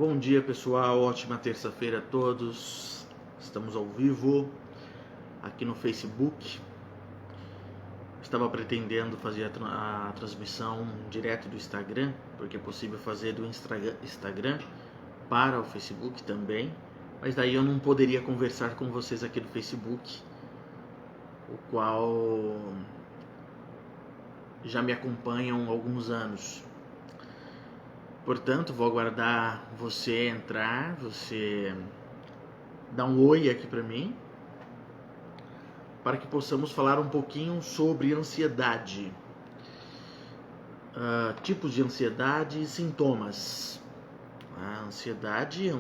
Bom dia, pessoal, ótima terça-feira a todos. Estamos ao vivo aqui no Facebook. Estava pretendendo fazer a transmissão direto do Instagram, porque é possível fazer do Instagram para o Facebook também, mas daí eu não poderia conversar com vocês aqui do Facebook, o qual já me acompanham há alguns anos. Portanto, vou aguardar você entrar, você dar um oi aqui para mim, para que possamos falar um pouquinho sobre ansiedade, tipos de ansiedade e sintomas. A ansiedade é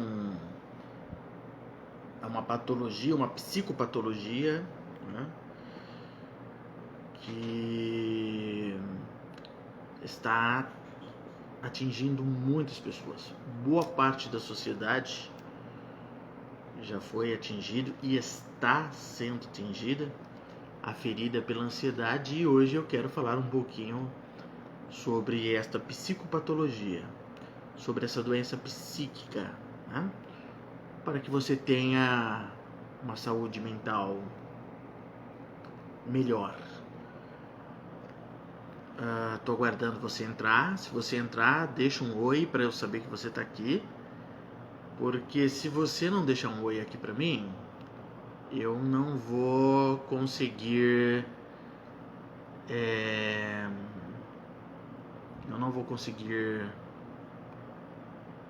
uma patologia, uma psicopatologia, né, que está atingindo muitas pessoas. Boa parte da sociedade já foi atingido e está sendo atingida, aferida pela ansiedade, e hoje eu quero falar um pouquinho sobre esta psicopatologia, sobre essa doença psíquica, né? Para que você tenha uma saúde mental melhor. Tô aguardando você entrar. Se você entrar, deixa um oi para eu saber que você está aqui, porque se você não deixar um oi aqui para mim, eu não vou conseguir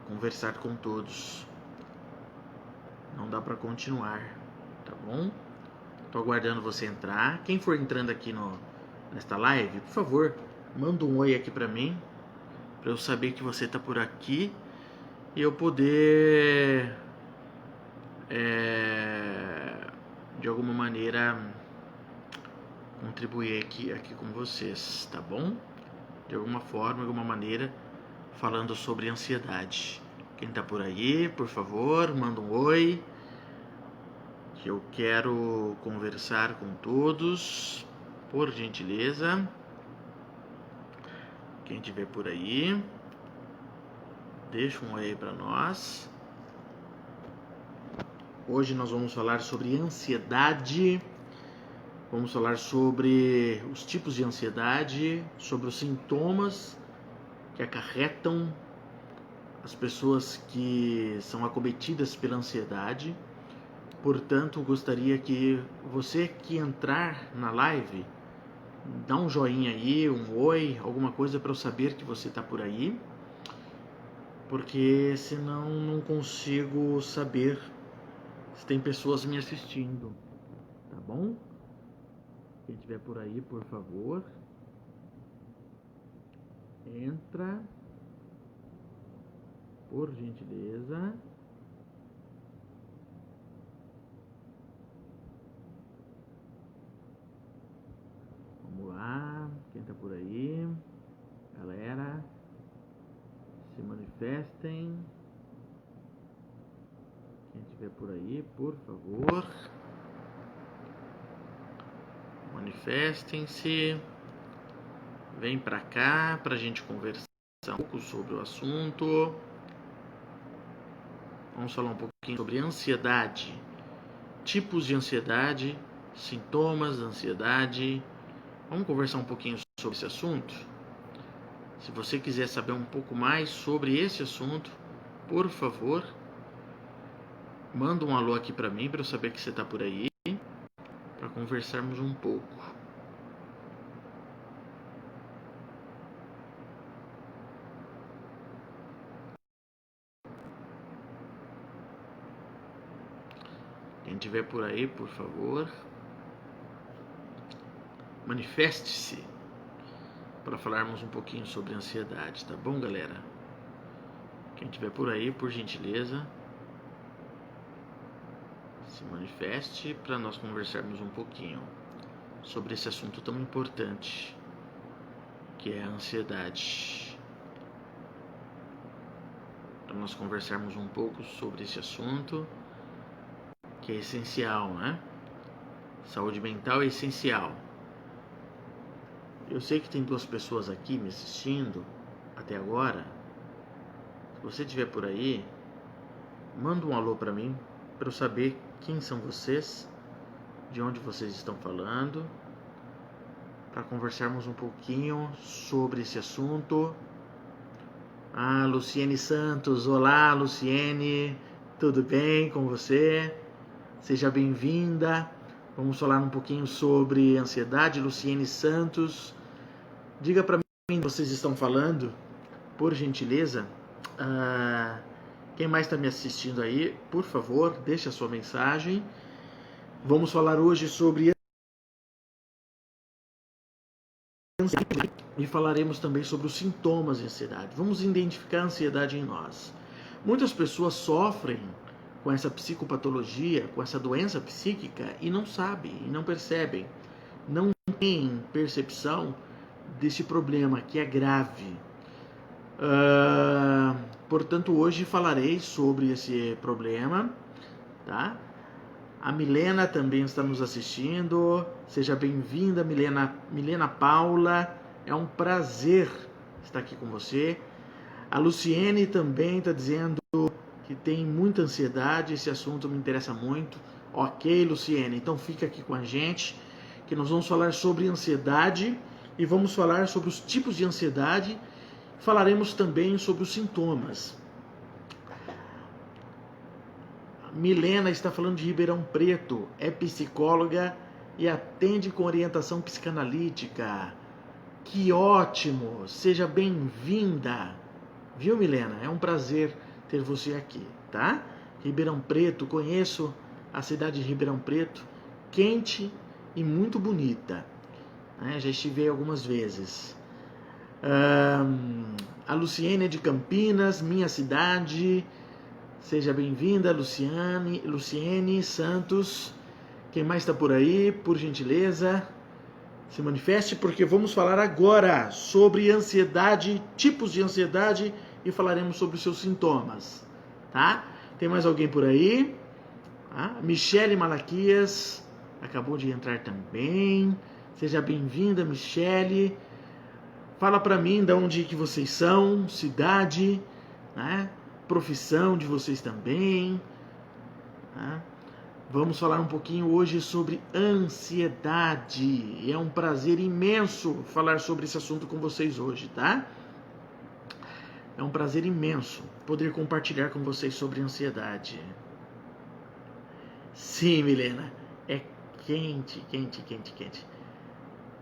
conversar com todos. Não dá para continuar, tá bom? Tô aguardando você entrar. Quem for entrando aqui nesta live, por favor, manda um oi aqui para mim, para eu saber que você tá por aqui e eu poder de alguma maneira contribuir aqui com vocês, tá bom? De alguma forma, de alguma maneira, falando sobre ansiedade. Quem tá por aí, por favor, manda um oi, que eu quero conversar com todos, por gentileza. Quem tiver por aí, deixa um oi aí para nós. Hoje nós vamos falar sobre ansiedade. Vamos falar sobre os tipos de ansiedade, sobre os sintomas que acarretam as pessoas que são acometidas pela ansiedade. Portanto, gostaria que você que entrar na live, dá um joinha aí, um oi, alguma coisa para eu saber que você está por aí, porque senão não consigo saber se tem pessoas me assistindo, tá bom? Quem estiver por aí, por favor, entra, por gentileza. Vamos lá, quem tá por aí, galera, se manifestem. Quem estiver por aí, por favor, manifestem-se. Vem pra cá pra gente conversar um pouco sobre o assunto. Vamos falar um pouquinho sobre ansiedade, tipos de ansiedade, sintomas da ansiedade. Vamos conversar um pouquinho sobre esse assunto? Se você quiser saber um pouco mais sobre esse assunto, por favor, manda um alô aqui para mim, para eu saber que você está por aí, para conversarmos um pouco. Quem estiver por aí, por favor, manifeste-se para falarmos um pouquinho sobre ansiedade, tá bom, galera? Quem estiver por aí, por gentileza, se manifeste para nós conversarmos um pouquinho sobre esse assunto tão importante, que é a ansiedade. Para nós conversarmos um pouco sobre esse assunto, que é essencial, né? Saúde mental é essencial. Eu sei que tem 2 pessoas aqui me assistindo até agora. Se você estiver por aí, manda um alô para mim, para eu saber quem são vocês, de onde vocês estão falando, para conversarmos um pouquinho sobre esse assunto. Ah, Luciene Santos, olá Luciene, tudo bem com você? Seja bem-vinda. Vamos falar um pouquinho sobre ansiedade. Luciene Santos, diga para mim onde vocês estão falando, por gentileza. Quem mais está me assistindo aí, por favor, deixe a sua mensagem. Vamos falar hoje sobre ansiedade e falaremos também sobre os sintomas de ansiedade. Vamos identificar a ansiedade em nós. Muitas pessoas sofrem com essa psicopatologia, com essa doença psíquica e não sabem, e não percebem, não têm percepção desse problema que é grave. Portanto, hoje falarei sobre esse problema, tá? A Milena também está nos assistindo. Seja bem-vinda, Milena Paula. É um prazer estar aqui com você. A Luciene também está dizendo que tem muita ansiedade. Esse assunto me interessa muito. Ok, Luciene, então fica aqui com a gente, que nós vamos falar sobre ansiedade e vamos falar sobre os tipos de ansiedade. Falaremos também sobre os sintomas. Milena está falando de Ribeirão Preto, é psicóloga e atende com orientação psicanalítica. Que ótimo! Seja bem-vinda! Viu, Milena? É um prazer ter você aqui, tá? Ribeirão Preto, conheço a cidade de Ribeirão Preto, quente e muito bonita. Já estive aí algumas vezes. A Luciene é de Campinas, minha cidade. Seja bem-vinda, Luciene Santos. Quem mais está por aí? Por gentileza, se manifeste, porque vamos falar agora sobre ansiedade, tipos de ansiedade, e falaremos sobre os seus sintomas, tá? Tem mais alguém por aí? Michele Malaquias acabou de entrar também. Seja bem-vinda, Michele. Fala para mim de onde que vocês são, cidade, né? Profissão de vocês também. Vamos falar um pouquinho hoje sobre ansiedade. É um prazer imenso falar sobre esse assunto com vocês hoje, tá? É um prazer imenso poder compartilhar com vocês sobre ansiedade. Sim, Milena, é quente.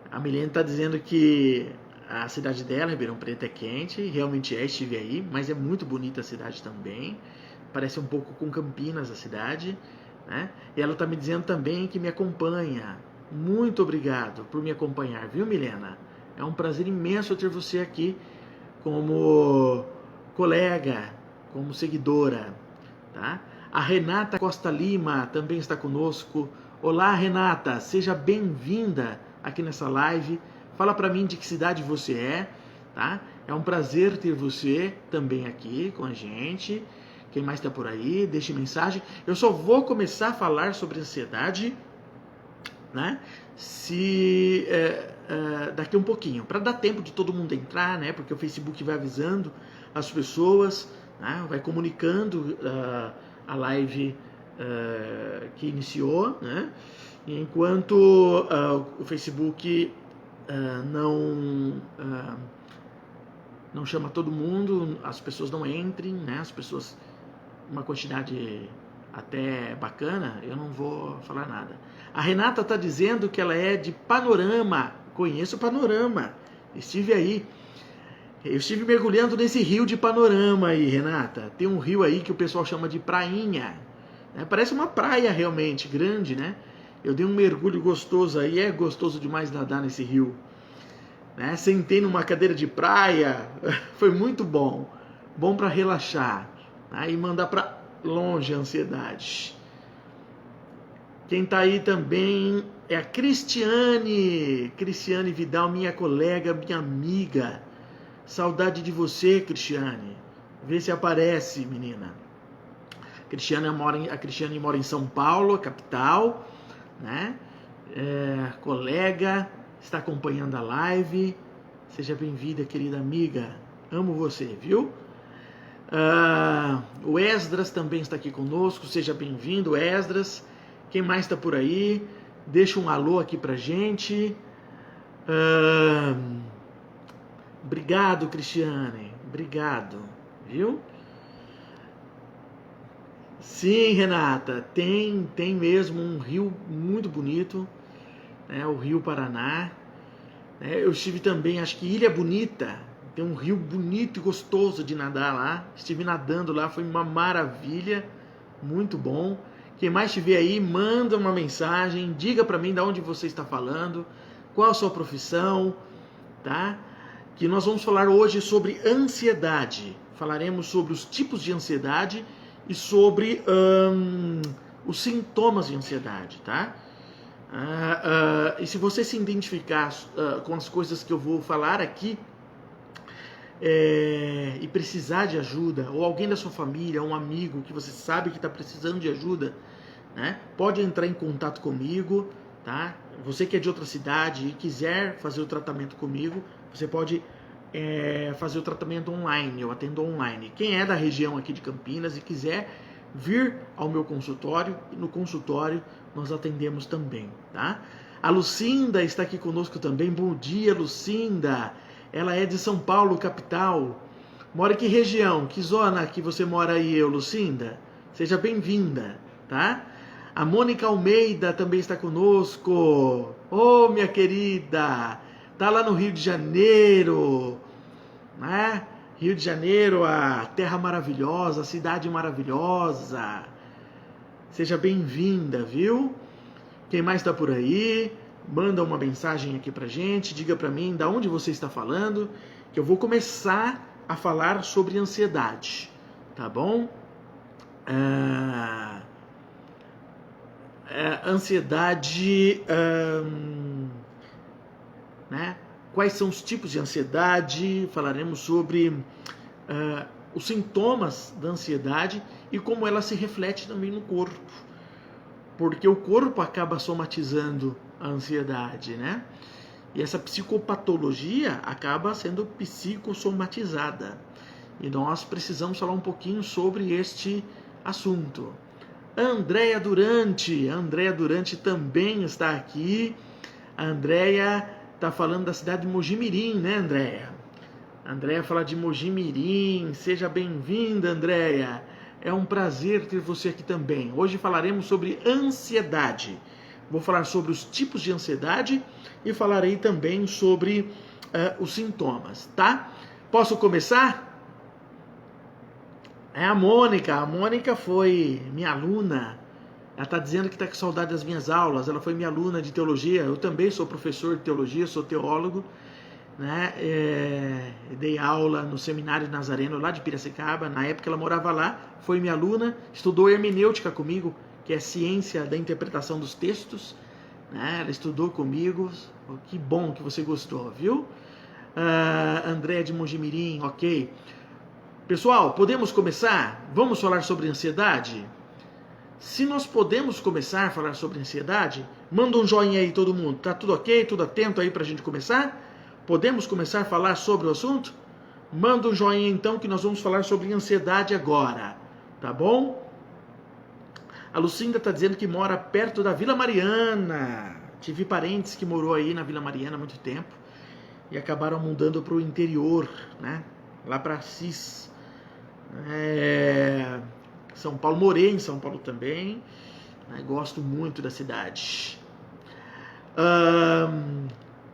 A Milena está dizendo que a cidade dela, Ribeirão Preto, é quente. Realmente estive aí, mas é muito bonita a cidade também. Parece um pouco com Campinas a cidade, né? E ela está me dizendo também que me acompanha. Muito obrigado por me acompanhar, viu, Milena? É um prazer imenso ter você aqui como colega, como seguidora, tá? A Renata Costa Lima também está conosco. Olá, Renata, seja bem-vinda aqui nessa live. Fala para mim de que cidade você é, tá? É um prazer ter você também aqui com a gente. Quem mais está por aí? Deixe mensagem. Eu só vou começar a falar sobre ansiedade, né? Daqui um pouquinho, para dar tempo de todo mundo entrar, né? Porque o Facebook vai avisando as pessoas, né? Vai comunicando a live que iniciou, né? E enquanto o Facebook não chama todo mundo, as pessoas não entrem, né? As pessoas, uma quantidade até bacana, eu não vou falar nada. A Renata está dizendo que ela é de Panorama. Conheço Panorama, estive aí. Eu estive mergulhando nesse rio de Panorama aí, Renata. Tem um rio aí que o pessoal chama de prainha, né? Parece uma praia realmente grande, né? Eu dei um mergulho gostoso aí, é gostoso demais nadar nesse rio, né? Sentei numa cadeira de praia, foi muito bom, bom para relaxar, né? E mandar para longe a ansiedade. Quem está aí também é a Cristiane Vidal, minha colega, minha amiga. Saudade de você, Cristiane. Vê se aparece, menina. A Cristiane mora em São Paulo, capital, né? Colega, está acompanhando a live. Seja bem-vinda, querida amiga. Amo você, viu? O Esdras também está aqui conosco, seja bem-vindo, Esdras. Quem mais está por aí? Deixa um alô aqui pra gente. Obrigado, Cristiane. Obrigado, viu? Sim, Renata, tem mesmo um rio muito bonito, né? O Rio Paraná. Eu estive também, acho que Ilha Bonita, tem um rio bonito e gostoso de nadar lá. Estive nadando lá, foi uma maravilha, muito bom. Quem mais estiver aí, manda uma mensagem, diga para mim de onde você está falando, qual a sua profissão, tá? Que nós vamos falar hoje sobre ansiedade. Falaremos sobre os tipos de ansiedade e sobre os sintomas de ansiedade, tá? E se você se identificar com as coisas que eu vou falar aqui e precisar de ajuda, ou alguém da sua família, um amigo que você sabe que está precisando de ajuda, né? Pode entrar em contato comigo, tá? Você que é de outra cidade e quiser fazer o tratamento comigo, você pode fazer o tratamento online, eu atendo online. Quem é da região aqui de Campinas e quiser vir ao meu consultório, no consultório nós atendemos também, tá? A Lucinda está aqui conosco também. Bom dia, Lucinda. Ela é de São Paulo, capital. Mora em que região? Que zona que você mora aí, Lucinda? Seja bem-vinda, tá? A Mônica Almeida também está conosco. Ô, minha querida, tá lá no Rio de Janeiro, né? Rio de Janeiro, a terra maravilhosa, a cidade maravilhosa. Seja bem-vinda, viu? Quem mais está por aí? Manda uma mensagem aqui pra gente, diga pra mim de onde você está falando, que eu vou começar a falar sobre ansiedade, tá bom? Ansiedade, né? Quais são os tipos de ansiedade? Falaremos sobre os sintomas da ansiedade e como ela se reflete também no corpo, porque o corpo acaba somatizando a ansiedade, né? E essa psicopatologia acaba sendo psicossomatizada. E nós precisamos falar um pouquinho sobre este assunto. Andréia Durante também está aqui. A Andréia está falando da cidade de Mojimirim, né, Andréia? Andréia fala de Mojimirim. Seja bem-vinda, Andréia. É um prazer ter você aqui também. Hoje falaremos sobre ansiedade. Vou falar sobre os tipos de ansiedade e falarei também sobre os sintomas, tá? Posso começar? A Mônica foi minha aluna. Ela está dizendo que está com saudade das minhas aulas. Ela foi minha aluna de teologia. Eu também sou professor de teologia, sou teólogo, né? Dei aula no Seminário Nazareno lá de Piracicaba. Na época ela morava lá, foi minha aluna, estudou hermenêutica comigo, que é ciência da interpretação dos textos, né? Ela estudou comigo. Que bom que você gostou, viu? André de Mojimirim, ok. Pessoal, podemos começar? Vamos falar sobre ansiedade? Se nós podemos começar a falar sobre ansiedade, manda um joinha aí todo mundo. Tá tudo ok? Tudo atento aí pra gente começar? Podemos começar a falar sobre o assunto? Manda um joinha então que nós vamos falar sobre ansiedade agora. Tá bom? A Lucinda está dizendo que mora perto da Vila Mariana. Tive parentes que morou aí na Vila Mariana há muito tempo e acabaram mudando para o interior, né? Lá para Assis. São Paulo, morei em São Paulo também, né? Gosto muito da cidade.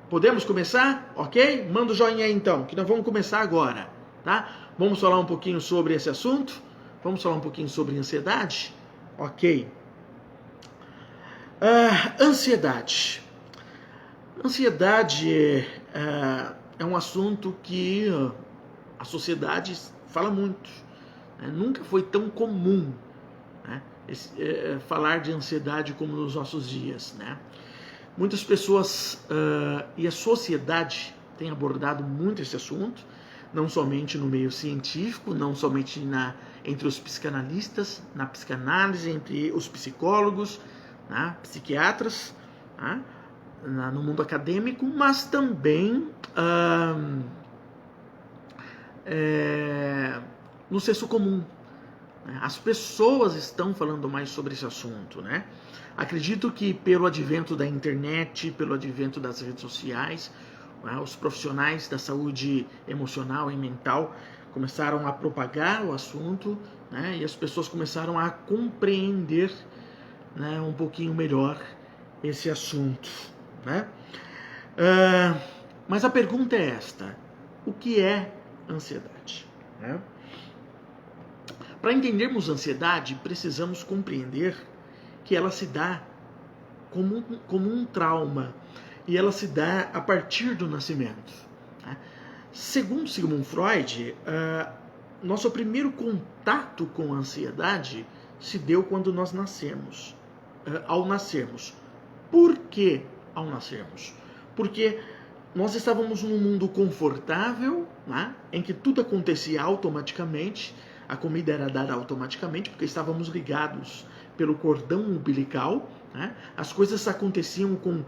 Podemos começar? Ok? Manda o joinha aí então, que nós vamos começar agora, tá? Vamos falar um pouquinho sobre esse assunto? Vamos falar um pouquinho sobre ansiedade? Ok. Ansiedade. Ansiedade é um assunto que a sociedade fala muito. Né? Nunca foi tão comum, né? Falar de ansiedade como nos nossos dias, né? Muitas pessoas e a sociedade têm abordado muito esse assunto, não somente no meio científico, não somente entre os psicanalistas, na psicanálise, entre os psicólogos, né, psiquiatras, né, no mundo acadêmico, mas também no senso comum. As pessoas estão falando mais sobre esse assunto, né? Acredito que pelo advento da internet, pelo advento das redes sociais, né, os profissionais da saúde emocional e mental começaram a propagar o assunto, né, e as pessoas começaram a compreender, né, um pouquinho melhor esse assunto, né? Mas a pergunta é esta: o que é ansiedade? Né? Para entendermos ansiedade, precisamos compreender que ela se dá como um trauma, e ela se dá a partir do nascimento. Né? Segundo Sigmund Freud, nosso primeiro contato com a ansiedade se deu quando nós nascemos, ao nascermos. Por que ao nascermos? Porque nós estávamos num mundo confortável, né, em que tudo acontecia automaticamente, a comida era dada automaticamente, porque estávamos ligados pelo cordão umbilical, né, as coisas aconteciam com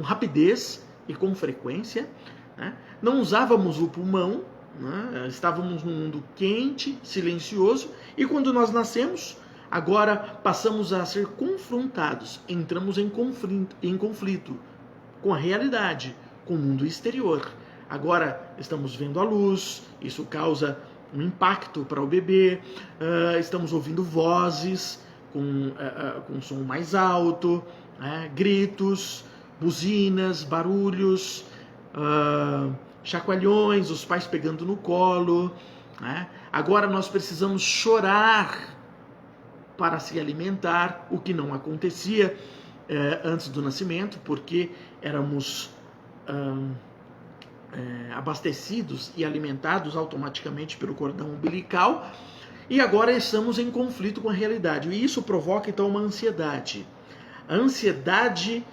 rapidez e com frequência, né, não usávamos o pulmão, né, estávamos num mundo quente, silencioso, e quando nós nascemos, agora passamos a ser confrontados, entramos em conflito com a realidade, com o mundo exterior. Agora estamos vendo a luz, isso causa um impacto para o bebê, estamos ouvindo vozes com som mais alto, gritos, buzinas, barulhos, chacoalhões, os pais pegando no colo. Agora nós precisamos chorar para se alimentar, o que não acontecia antes do nascimento, porque éramos abastecidos e alimentados automaticamente pelo cordão umbilical, e agora estamos em conflito com a realidade. E isso provoca então uma ansiedade. A ansiedade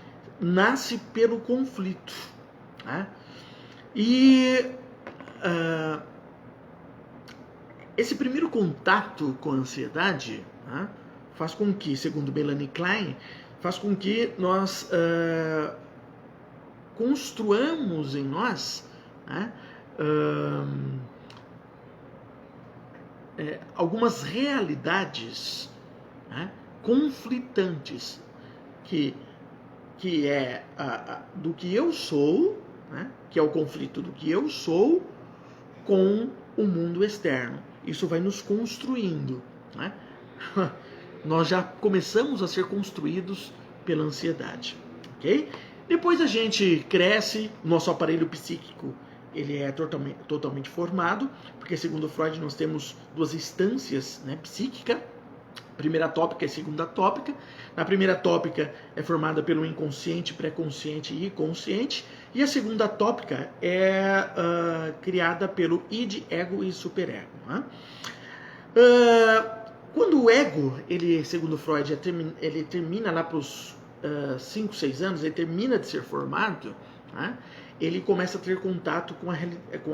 nasce pelo conflito. Né? E esse primeiro contato com a ansiedade, né, faz com que, segundo Melanie Klein, faz com que nós construamos em nós, né, algumas realidades, né, conflitantes, que é do que eu sou, né, que é o conflito do que eu sou com o mundo externo. Isso vai nos construindo, né? Nós já começamos a ser construídos pela ansiedade, ok? Depois a gente cresce, nosso aparelho psíquico ele é totalmente formado, porque segundo Freud nós temos duas instâncias, né, psíquica, primeira tópica e segunda tópica. Na primeira tópica é formada pelo inconsciente, pré-consciente e consciente, e a segunda tópica é criada pelo id, ego e superego. Né? Quando o ego, ele, segundo Freud, ele termina lá para os 5, 6 anos, ele termina de ser formado, né? Ele começa a ter contato com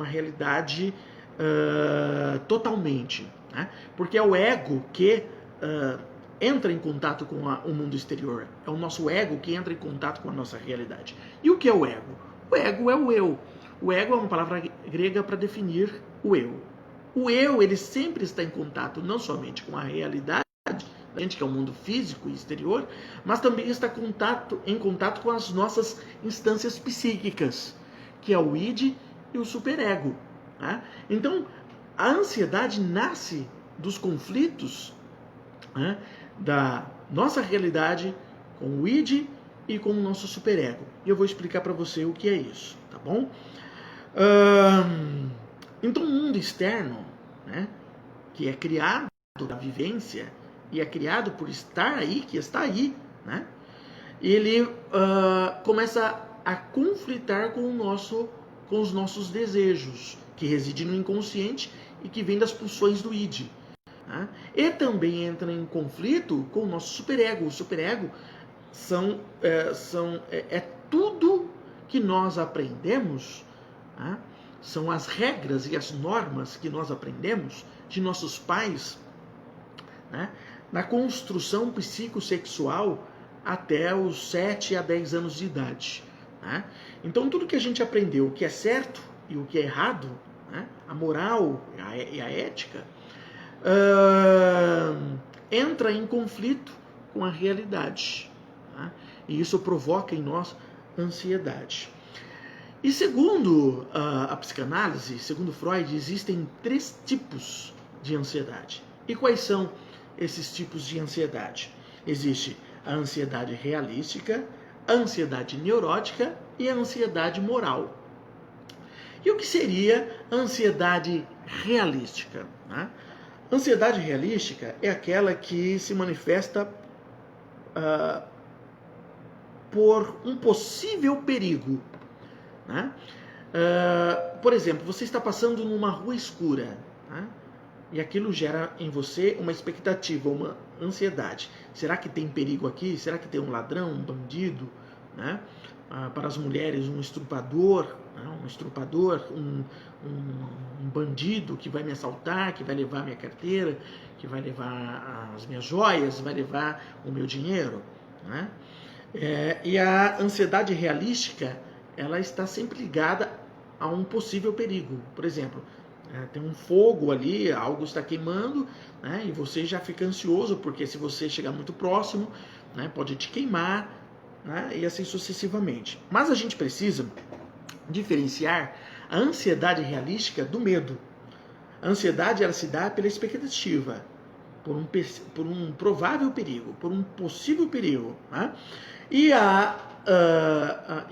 a realidade totalmente. Né? Porque é o ego que entra em contato com o mundo exterior. É o nosso ego que entra em contato com a nossa realidade. E o que é o ego? O ego é o eu. O ego é uma palavra grega para definir o eu. O eu, ele sempre está em contato não somente com a realidade da gente, que é o mundo físico e exterior, mas também está em contato com as nossas instâncias psíquicas, que é o id e o superego. Né? Então, a ansiedade nasce dos conflitos, né, da nossa realidade com o id e com o nosso superego. E eu vou explicar para você o que é isso, tá bom? Então o mundo externo, né, que é criado da vivência e é criado por estar aí, que está aí, né, ele começa a conflitar com os nossos desejos, que residem no inconsciente e que vêm das pulsões do id. Né? E também entra em conflito com o nosso superego. O superego é tudo que nós aprendemos, né? São as regras e as normas que nós aprendemos de nossos pais, né? Na construção psicossexual até os 7 a 10 anos de idade. Né? Então tudo que a gente aprendeu, o que é certo e o que é errado, né? A moral e a ética entra em conflito com a realidade, tá? E isso provoca em nós ansiedade. E segundo a psicanálise, segundo Freud, existem 3 tipos de ansiedade. E quais são esses tipos de ansiedade? Existe a ansiedade realística, a ansiedade neurótica e a ansiedade moral. E o que seria a ansiedade realística, né? A ansiedade realística é aquela que se manifesta por um possível perigo, né? Por exemplo, você está passando numa rua escura, né? E aquilo gera em você uma expectativa, uma ansiedade. Será que tem perigo aqui? Será que tem um ladrão, um bandido, né? Para as mulheres, um estuprador, né? Um bandido que vai me assaltar, que vai levar minha carteira, que vai levar as minhas joias, vai levar o meu dinheiro, né? E a ansiedade realística, ela está sempre ligada a um possível perigo. Por exemplo, tem um fogo ali, algo está queimando, né? E você já fica ansioso, porque se você chegar muito próximo, né, pode te queimar, né? E assim sucessivamente. Mas a gente precisa diferenciar a ansiedade realística do medo. A ansiedade, ela se dá pela expectativa, por um provável perigo, por um possível perigo, né? E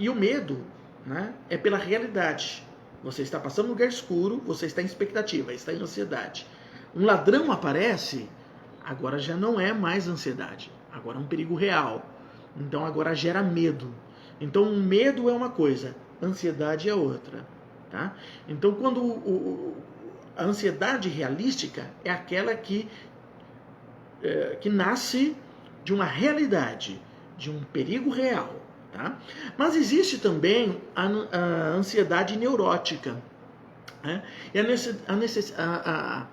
o medo, né, é pela realidade. Você está passando um lugar escuro, você está em expectativa, está em ansiedade. Um ladrão aparece, agora já não é mais ansiedade, agora é um perigo real. Então agora gera medo. Então o medo é uma coisa, ansiedade é outra, tá? Então quando a ansiedade realística é aquela que nasce de uma realidade, de um perigo real, tá? Mas existe também a ansiedade neurótica, né? E a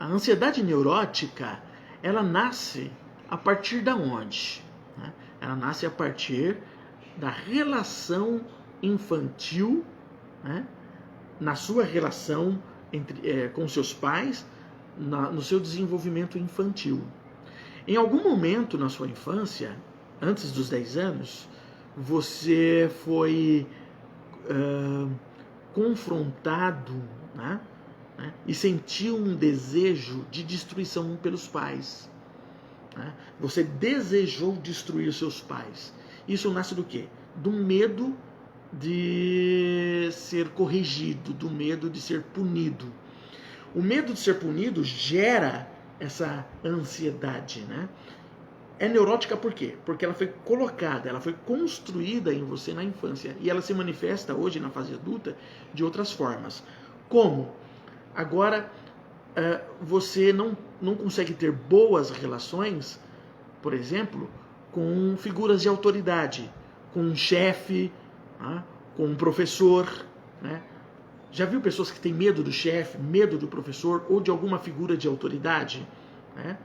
ansiedade neurótica, ela nasce a partir da onde? Né? Ela nasce a partir da relação infantil, né? Na sua relação com seus pais, no seu desenvolvimento infantil. Em algum momento na sua infância, antes dos 10 anos, você foi confrontado, né? E sentiu um desejo de destruição pelos pais. Né? Você desejou destruir seus pais. Isso nasce do quê? Do medo de ser corrigido, do medo de ser punido. O medo de ser punido gera essa ansiedade, né? É neurótica por quê? Porque ela foi colocada, ela foi construída em você na infância e ela se manifesta hoje na fase adulta de outras formas. Como? Agora você não consegue ter boas relações, por exemplo, com figuras de autoridade, com um chefe, né? Com um professor, né? Já viu pessoas que têm medo do chefe, medo do professor ou de alguma figura de autoridade, né?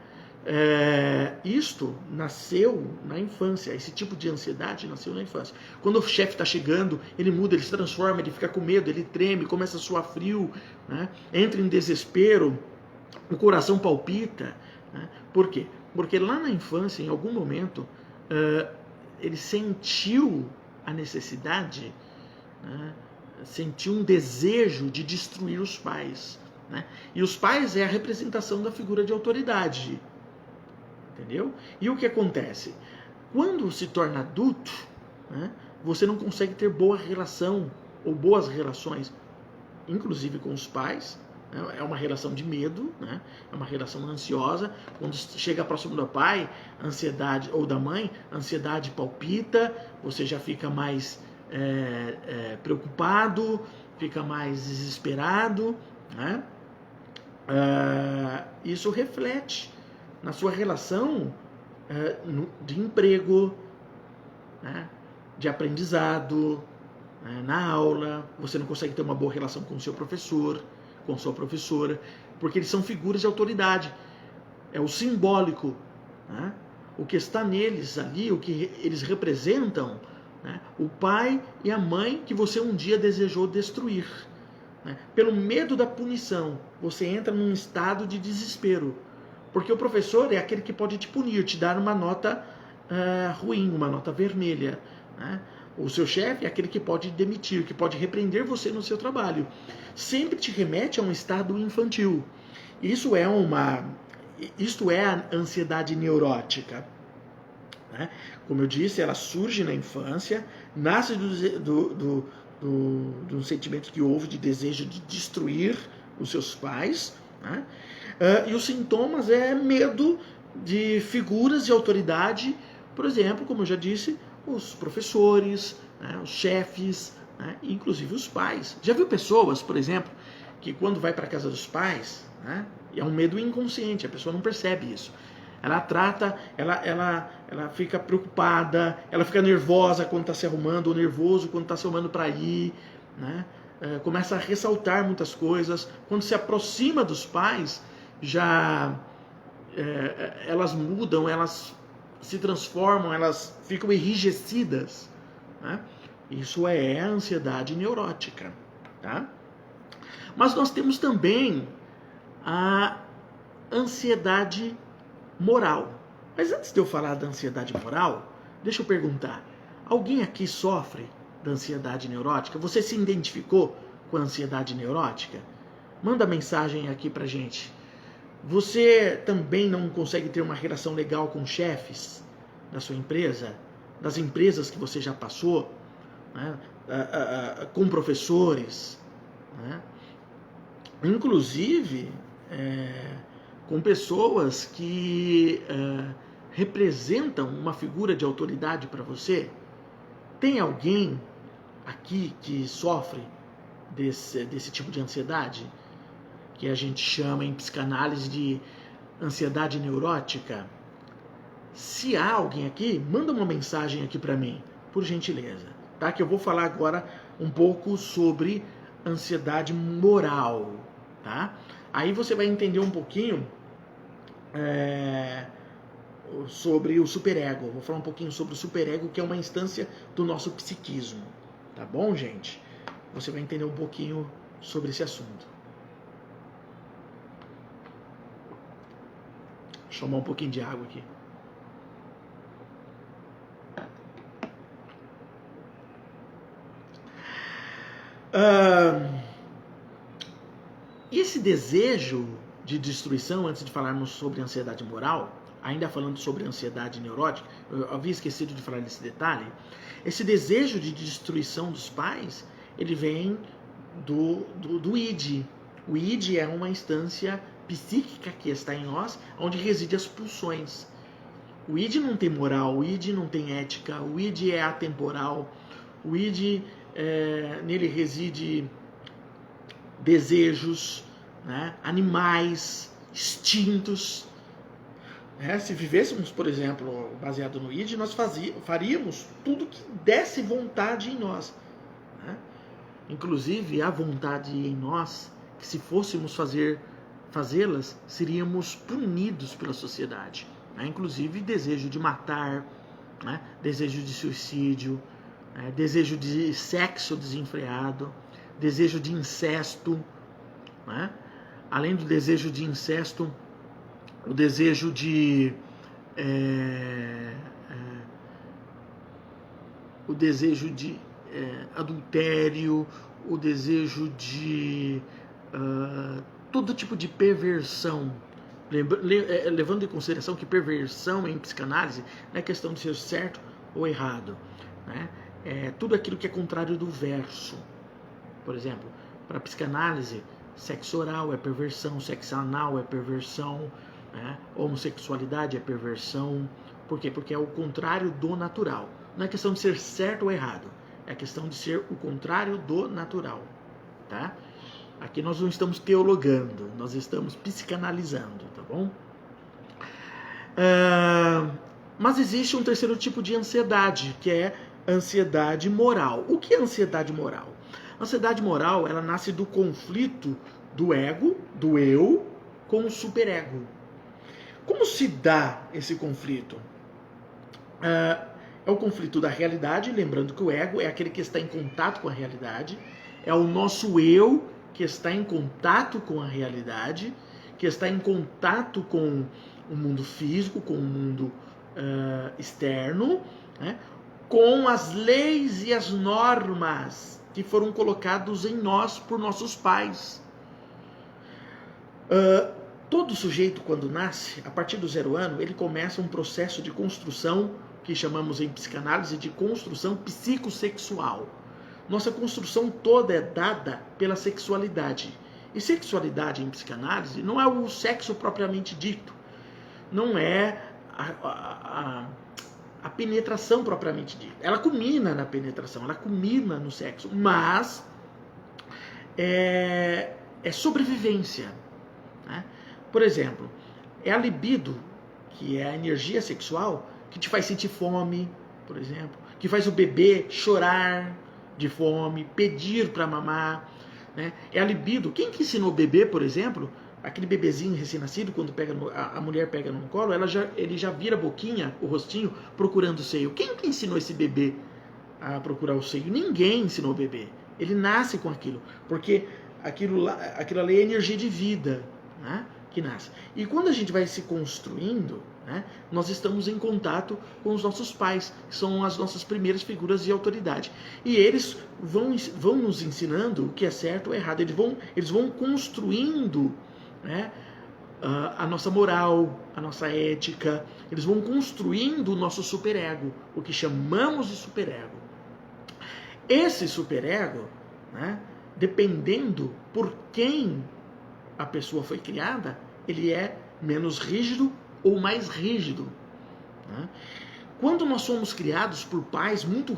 Isto nasceu na infância, esse tipo de ansiedade nasceu na infância. Quando o chefe está chegando, ele muda, ele se transforma, ele fica com medo, ele treme, começa a suar frio, né? Entra em desespero, o coração palpita, né? Por quê? Porque lá na infância, em algum momento, ele sentiu a necessidade, né? Sentiu um desejo de destruir os pais, né? E os pais é a representação da figura de autoridade. Entendeu? E o que acontece? Quando se torna adulto, né, você não consegue ter boa relação ou boas relações, inclusive com os pais. Né? É uma relação de medo, né? É uma relação ansiosa. Quando chega próximo do pai, ansiedade, ou da mãe, ansiedade palpita, você já fica mais preocupado, fica mais desesperado, né? Isso reflete na sua relação de emprego, né, de aprendizado, né, na aula. Você não consegue ter uma boa relação com o seu professor, com sua professora, porque eles são figuras de autoridade. É o simbólico, né, o que está neles ali, o que eles representam, né, o pai e a mãe que você um dia desejou destruir. né? Pelo medo da punição, você entra num estado de desespero. Porque o professor é aquele que pode te punir, te dar uma nota ruim, uma nota vermelha, né? O seu chefe é aquele que pode demitir, que pode repreender você no seu trabalho. Sempre te remete a um estado infantil. Isto é a ansiedade neurótica, né? Como eu disse, ela surge na infância, nasce do sentimento que houve de desejo de destruir os seus pais, né? E os sintomas é medo de figuras de autoridade, por exemplo, como eu já disse, os professores, né, os chefes, né, inclusive os pais. Já viu pessoas, por exemplo, que quando vai para a casa dos pais, né, é um medo inconsciente, a pessoa não percebe isso. Ela ela fica preocupada, ela fica nervosa quando está se arrumando, ou nervoso quando está se arrumando para ir, né? Começa a ressaltar muitas coisas. Quando se aproxima dos pais, elas mudam, elas se transformam, elas ficam enrijecidas, né? Isso é a ansiedade neurótica, tá? Mas nós temos também a ansiedade moral. Mas antes de eu falar da ansiedade moral, deixa eu perguntar: alguém aqui sofre da ansiedade neurótica? Você se identificou com a ansiedade neurótica? Manda mensagem aqui pra gente. Você também não consegue ter uma relação legal com chefes da sua empresa, das empresas que você já passou, né? Com professores, né? Inclusive com pessoas que representam uma figura de autoridade para você? Tem alguém aqui que sofre desse tipo de ansiedade? Que a gente chama em psicanálise de ansiedade neurótica? Se há alguém aqui, manda uma mensagem aqui para mim, por gentileza, tá? Que eu vou falar agora um pouco sobre ansiedade moral, tá? Aí você vai entender um pouquinho sobre o superego. Vou falar um pouquinho sobre o superego, que é uma instância do nosso psiquismo, tá bom, gente? Você vai entender um pouquinho sobre esse assunto. Deixa eu tomar um pouquinho de água aqui. E esse desejo de destruição, antes de falarmos sobre ansiedade moral, ainda falando sobre ansiedade neurótica, eu havia esquecido de falar desse detalhe. Esse desejo de destruição dos pais, ele vem do id. O id é uma instância psíquica que está em nós, onde reside as pulsões. O id não tem moral, o id não tem ética, o id é atemporal, o id, nele reside desejos, né? Animais, instintos. Se vivêssemos, por exemplo, baseado no id, nós faríamos tudo que desse vontade em nós, né? Inclusive a vontade em nós, que se fôssemos fazê-las, seríamos punidos pela sociedade, né? Inclusive desejo de matar, né? Desejo de suicídio, desejo de sexo desenfreado, desejo de incesto, né? Além do desejo de incesto, o desejo de adultério, o desejo de todo tipo de perversão, levando em consideração que perversão em psicanálise não é questão de ser certo ou errado, né? É tudo aquilo que é contrário do verso. Por exemplo, para a psicanálise, sexo oral é perversão, sexo anal é perversão, né? Homossexualidade é perversão. Por quê? Porque é o contrário do natural. Não é questão de ser certo ou errado, é questão de ser o contrário do natural, tá? Aqui nós não estamos teologando, nós estamos psicanalizando, tá bom? Mas existe um terceiro tipo de ansiedade, que é ansiedade moral. O que é ansiedade moral? A ansiedade moral, ela nasce do conflito do ego, do eu, com o superego. Como se dá esse conflito? É o conflito da realidade, lembrando que o ego é aquele que está em contato com a realidade, é o nosso eu que está em contato com a realidade, que está em contato com o mundo físico, com o mundo externo, né? Com as leis e as normas que foram colocados em nós por nossos pais. Todo sujeito, quando nasce, a partir do 0 ano, ele começa um processo de construção, que chamamos em psicanálise de construção psicossexual. Nossa construção toda é dada pela sexualidade. E sexualidade em psicanálise não é o sexo propriamente dito, não é a penetração propriamente dita. Ela culmina na penetração, ela culmina no sexo, mas é sobrevivência, né? Por exemplo, é a libido, que é a energia sexual, que te faz sentir fome, por exemplo, que faz o bebê chorar de fome, pedir para mamar, né? É a libido. Quem que ensinou o bebê, por exemplo, aquele bebezinho recém-nascido, quando a mulher pega no colo, ele já vira a boquinha, o rostinho, procurando o seio. Quem que ensinou esse bebê a procurar o seio? Ninguém ensinou o bebê. Ele nasce com aquilo, porque aquilo ali é energia de vida, né? Que nasce. E quando a gente vai se construindo, né, nós estamos em contato com os nossos pais, que são as nossas primeiras figuras de autoridade. E eles vão nos ensinando o que é certo ou errado. Eles vão construindo, né, a nossa moral, a nossa ética. Eles vão construindo o nosso superego, o que chamamos de superego. Esse superego, né, dependendo por quem a pessoa foi criada, ele é menos rígido ou mais rígido, né? Quando nós somos criados por pais muito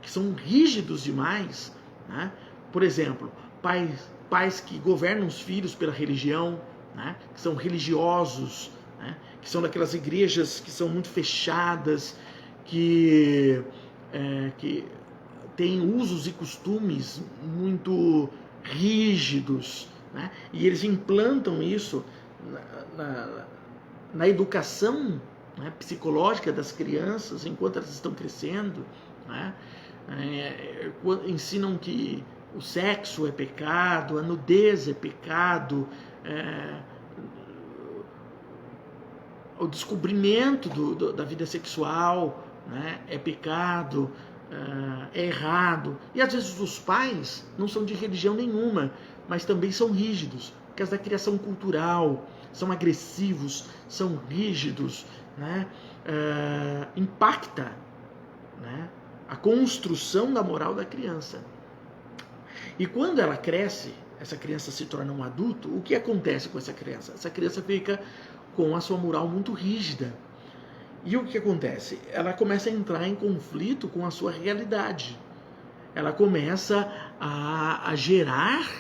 que são rígidos demais, né? Por exemplo, pais que governam os filhos pela religião, né? Que são religiosos, né? Que são daquelas igrejas que são muito fechadas, que têm usos e costumes muito rígidos, né? E eles implantam isso na educação, né, psicológica das crianças enquanto elas estão crescendo, né? Ensinam que o sexo é pecado, a nudez é pecado, o descobrimento da vida sexual, né, é pecado, é errado. E às vezes os pais não são de religião nenhuma, mas também são rígidos, por causa da criação cultural, são agressivos, são rígidos, né? Impacta, né, a construção da moral da criança. E quando ela cresce, essa criança se torna um adulto, o que acontece com essa criança? Essa criança fica com a sua moral muito rígida. E o que acontece? Ela começa a entrar em conflito com a sua realidade. Ela começa a gerar,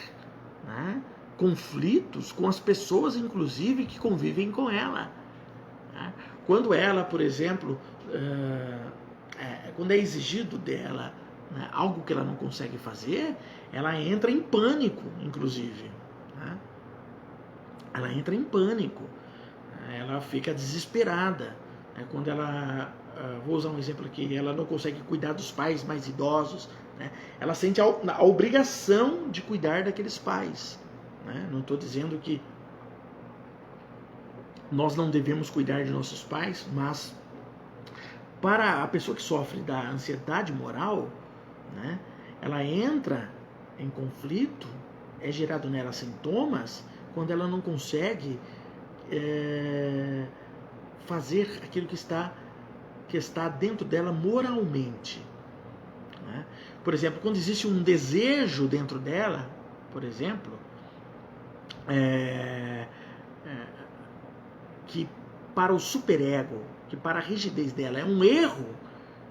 né, conflitos com as pessoas, inclusive, que convivem com ela. Né? Quando ela, por exemplo, quando é exigido dela, né, algo que ela não consegue fazer, ela entra em pânico, inclusive. Né? Ela entra em pânico. Ela fica desesperada. Né? Quando ela, vou usar um exemplo aqui, ela não consegue cuidar dos pais mais idosos, né? Ela sente a obrigação de cuidar daqueles pais. Né? Não estou dizendo que nós não devemos cuidar de nossos pais, mas para a pessoa que sofre da ansiedade moral, né, ela entra em conflito, é gerado nela sintomas, quando ela não consegue fazer aquilo que está dentro dela moralmente. Né? Por exemplo, quando existe um desejo dentro dela, por exemplo, que para o superego, que para a rigidez dela é um erro,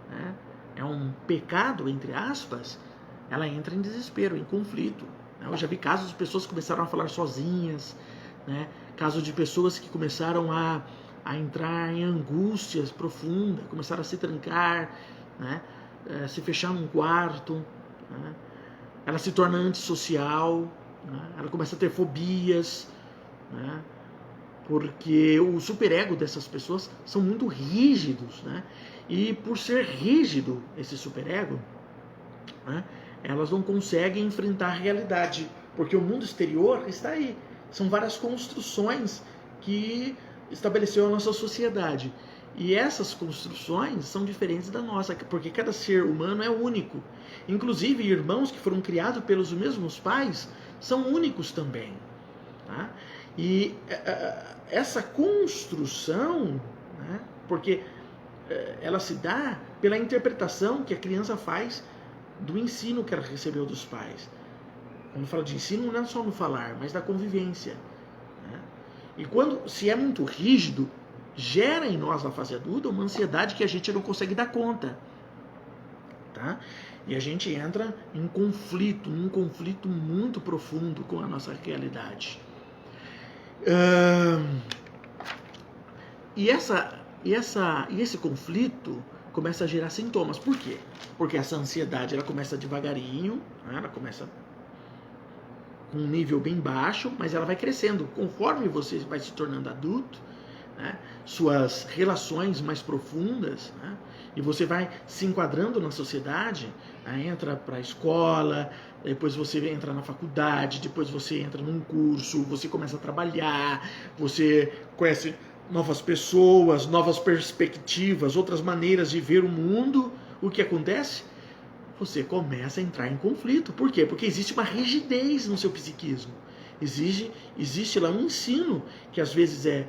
né, é um pecado, entre aspas, ela entra em desespero, em conflito. Né? Eu já vi casos de pessoas que começaram a falar sozinhas, né? Casos de pessoas que começaram a entrar em angústias profundas, começaram a se trancar, né? Se fechar num quarto, né? Ela se torna antissocial, né? Ela começa a ter fobias, né? Porque o superego dessas pessoas são muito rígidos, né? E por ser rígido esse superego, né, elas não conseguem enfrentar a realidade, porque o mundo exterior está aí. São várias construções que estabeleceu a nossa sociedade. E essas construções são diferentes da nossa, porque cada ser humano é único. Inclusive, irmãos que foram criados pelos mesmos pais são únicos também. Tá? E essa construção, né, porque ela se dá pela interpretação que a criança faz do ensino que ela recebeu dos pais. Quando fala de ensino, não é só no falar, mas da convivência. Né? E se é muito rígido, gera em nós, na fase adulta, uma ansiedade que a gente não consegue dar conta. Tá? E a gente entra em conflito, num conflito muito profundo com a nossa realidade. E esse conflito começa a gerar sintomas. Por quê? Porque essa ansiedade ela começa devagarinho, né? Ela começa com um nível bem baixo, mas ela vai crescendo. Conforme você vai se tornando adulto, né? Suas relações mais profundas, né? E você vai se enquadrando na sociedade, né? Entra para a escola, depois você entra na faculdade, depois você entra num curso, você começa a trabalhar, você conhece novas pessoas, novas perspectivas, outras maneiras de ver o mundo. O que acontece? Você começa a entrar em conflito. Por quê? Porque existe uma rigidez no seu psiquismo. Existe lá um ensino que às vezes é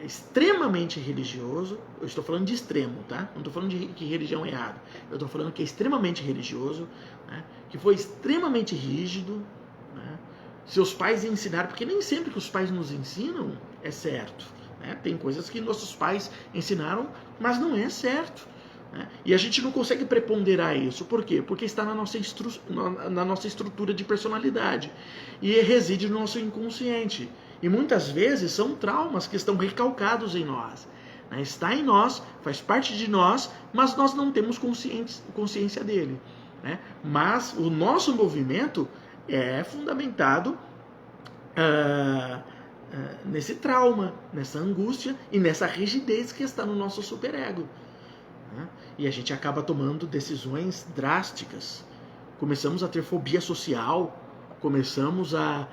extremamente religioso. Eu estou falando de extremo, tá? Não estou falando de que religião é errada. Eu estou falando que é extremamente religioso, né? Que foi extremamente rígido, né? Seus pais ensinaram, porque nem sempre que os pais nos ensinam é certo, né? Tem coisas que nossos pais ensinaram, mas não é certo, né? E a gente não consegue preponderar isso. Por quê? Porque está na nossa estrutura de personalidade e reside no nosso inconsciente. E muitas vezes são traumas que estão recalcados em nós. Né? Está em nós, faz parte de nós, mas nós não temos consciência dele. Né? Mas o nosso movimento é fundamentado nesse trauma, nessa angústia e nessa rigidez que está no nosso superego. Né? E a gente acaba tomando decisões drásticas. Começamos a ter fobia social, começamos a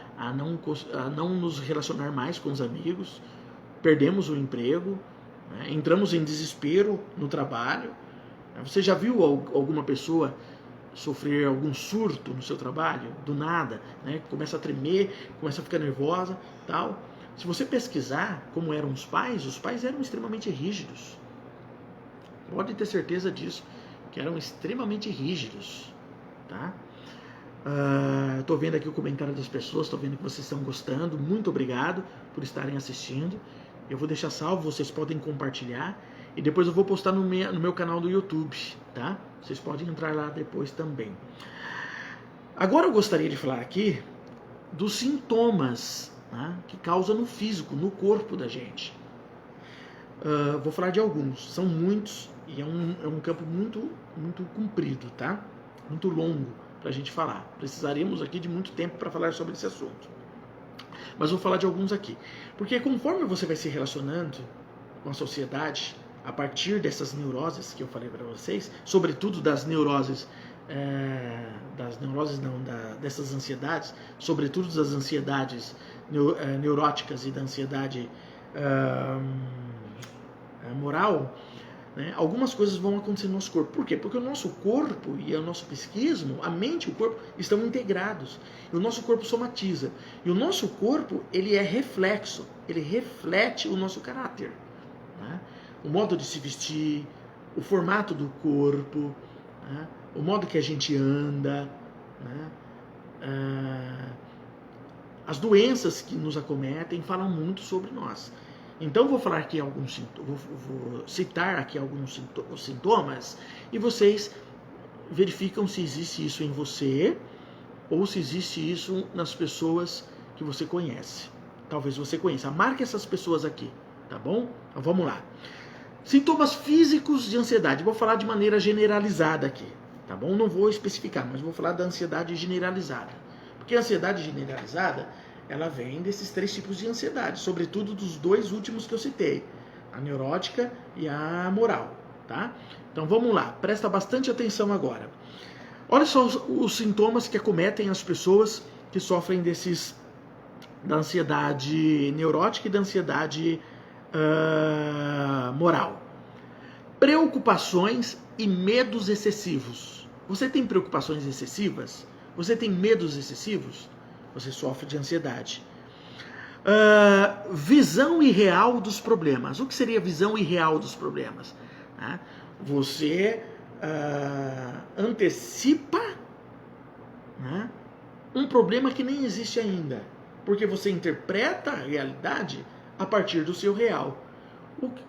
não nos relacionar mais com os amigos, perdemos o emprego, né? Entramos em desespero no trabalho. Você já viu alguma pessoa sofrer algum surto no seu trabalho, do nada, né? Começa a tremer, começa a ficar nervosa, tal. Se você pesquisar como eram os pais eram extremamente rígidos. Pode ter certeza disso, que eram extremamente rígidos, tá? Estou vendo aqui o comentário das pessoas, estou vendo que vocês estão gostando. Muito obrigado por estarem assistindo. Eu vou deixar salvo, vocês podem compartilhar. E depois eu vou postar no meu canal do YouTube, tá? Vocês podem entrar lá depois também. Agora eu gostaria de falar aqui dos sintomas, né, que causam no físico, no corpo da gente. Vou falar de alguns, são muitos e é um campo muito, muito comprido, tá? Muito longo para a gente falar. Precisaríamos aqui de muito tempo para falar sobre esse assunto. Mas vou falar de alguns aqui. Porque conforme você vai se relacionando com a sociedade, a partir dessas neuroses que eu falei para vocês, sobretudo dessas ansiedades, sobretudo das ansiedades neuróticas e da ansiedade moral, né, algumas coisas vão acontecer no nosso corpo. Por quê? Porque o nosso corpo e o nosso psiquismo, a mente e o corpo estão integrados. E o nosso corpo somatiza. E o nosso corpo, ele é reflexo. Ele reflete o nosso caráter. Né? O modo de se vestir, o formato do corpo, né? O modo que a gente anda, né? As doenças que nos acometem falam muito sobre nós. Então vou falar aqui vou citar aqui alguns sintomas e vocês verificam se existe isso em você ou se existe isso nas pessoas que você conhece. Talvez você conheça. Marque essas pessoas aqui, tá bom? Então vamos lá. Sintomas físicos de ansiedade. Vou falar de maneira generalizada aqui, tá bom? Não vou especificar, mas vou falar da ansiedade generalizada. Porque a ansiedade generalizada, ela vem desses 3 tipos de ansiedade, sobretudo dos 2 últimos que eu citei, a neurótica e a moral, tá? Então vamos lá, presta bastante atenção agora. Olha só os sintomas que acometem as pessoas que sofrem da ansiedade neurótica e da ansiedade moral. Preocupações e medos excessivos. Você tem preocupações excessivas? Você tem medos excessivos? Você sofre de ansiedade. Visão irreal dos problemas. O que seria visão irreal dos problemas? Você antecipa, né, um problema que nem existe ainda, porque você interpreta a realidade a partir do seu real.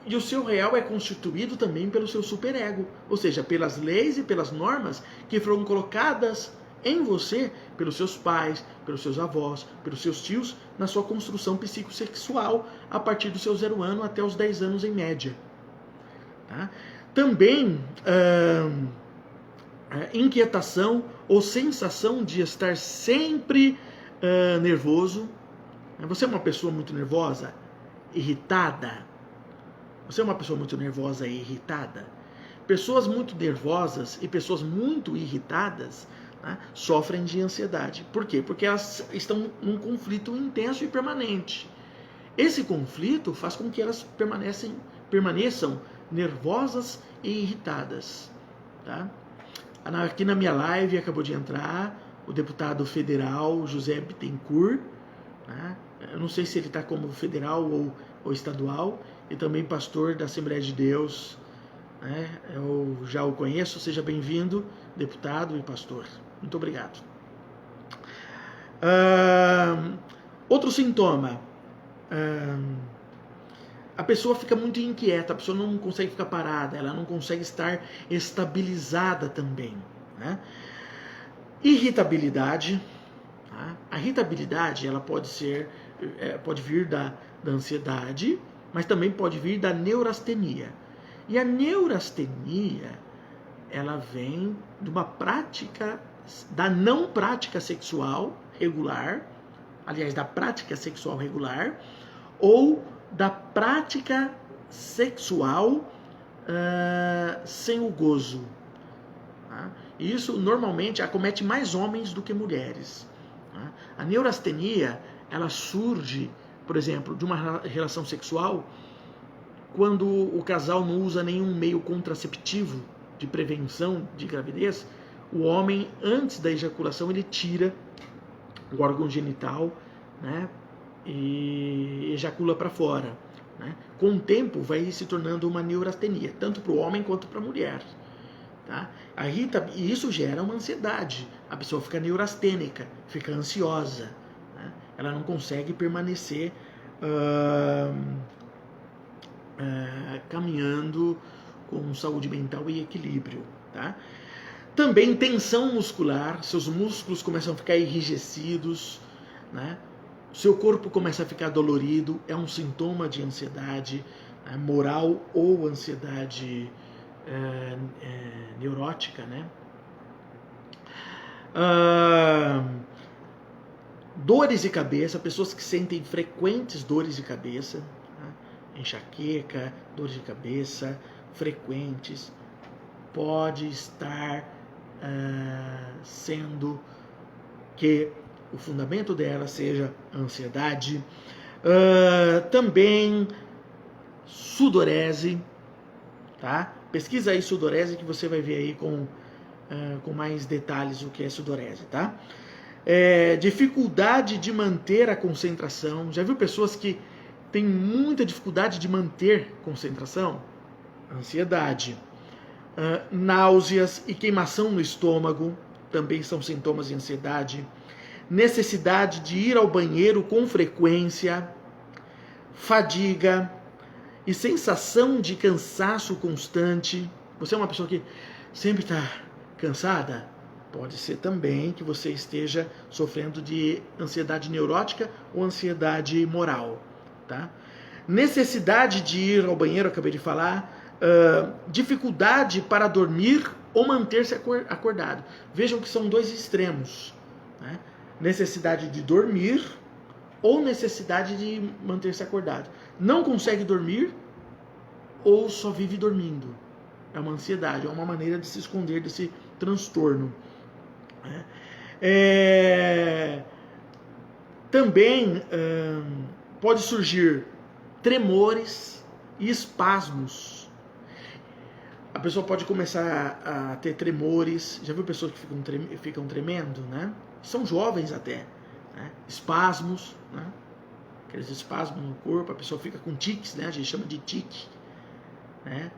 E o seu real é constituído também pelo seu superego, ou seja, pelas leis e pelas normas que foram colocadas em você pelos seus pais, pelos seus avós, pelos seus tios, na sua construção psicossexual a partir do seu 0 ano até os 10 anos em média. Tá? Também inquietação ou sensação de estar sempre nervoso. Você é uma pessoa muito nervosa, irritada? Você é uma pessoa muito nervosa e irritada? Pessoas muito nervosas e pessoas muito irritadas, né, sofrem de ansiedade. Por quê? Porque elas estão num conflito intenso e permanente. Esse conflito faz com que elas permaneçam nervosas e irritadas. Tá? Aqui na minha live acabou de entrar o deputado federal José Bittencourt. Né? Eu não sei se ele está como federal ou estadual. E também pastor da Assembleia de Deus. Né? Eu já o conheço. Seja bem-vindo, deputado e pastor. Muito obrigado. Outro sintoma. A pessoa fica muito inquieta, a pessoa não consegue ficar parada, ela não consegue estar estabilizada também. Né? Irritabilidade. Tá? A irritabilidade ela pode vir da ansiedade, mas também pode vir da neurastenia. E a neurastenia ela vem de uma prática, da não prática sexual regular, aliás, da prática sexual regular, ou da prática sexual sem o gozo. Tá? E isso normalmente acomete mais homens do que mulheres. Tá? A neurastenia ela surge, por exemplo, de uma relação sexual quando o casal não usa nenhum meio contraceptivo de prevenção de gravidez. O homem, antes da ejaculação, ele tira o órgão genital, né, e ejacula para fora. Né? Com o tempo vai se tornando uma neurastenia, tanto para o homem quanto para a mulher. Tá? E isso gera uma ansiedade. A pessoa fica neurastênica, fica ansiosa. Né? Ela não consegue permanecer caminhando com saúde mental e equilíbrio. Tá? Também tensão muscular, seus músculos começam a ficar enrijecidos, né? Seu corpo começa a ficar dolorido, é um sintoma de ansiedade moral ou ansiedade neurótica, né? Dores de cabeça, pessoas que sentem frequentes dores de cabeça, tá? Enxaqueca, dores de cabeça frequentes, pode estar sendo que o fundamento dela seja ansiedade. Também sudorese, tá? Pesquisa aí sudorese que você vai ver aí com mais detalhes o que é sudorese, tá? Dificuldade de manter a concentração. Já viu pessoas que têm muita dificuldade de manter concentração? Ansiedade. Náuseas e queimação no estômago também são sintomas de ansiedade. Necessidade de ir ao banheiro com frequência, fadiga e sensação de cansaço constante. Você é uma pessoa que sempre está cansada? Pode ser também que você esteja sofrendo de ansiedade neurótica ou ansiedade moral. Tá? Necessidade de ir ao banheiro, acabei de falar. Dificuldade para dormir ou manter-se acordado. Vejam que são dois extremos. Né? Necessidade de dormir ou necessidade de manter-se acordado. Não consegue dormir ou só vive dormindo. É uma ansiedade, é uma maneira de se esconder desse transtorno. Também pode surgir tremores e espasmos. A pessoa pode começar a ter tremores. Já viu pessoas que ficam tremendo, né? São jovens até, né? Espasmos, né? Aqueles espasmos no corpo, a pessoa fica com tiques, né? A gente chama de tique, né?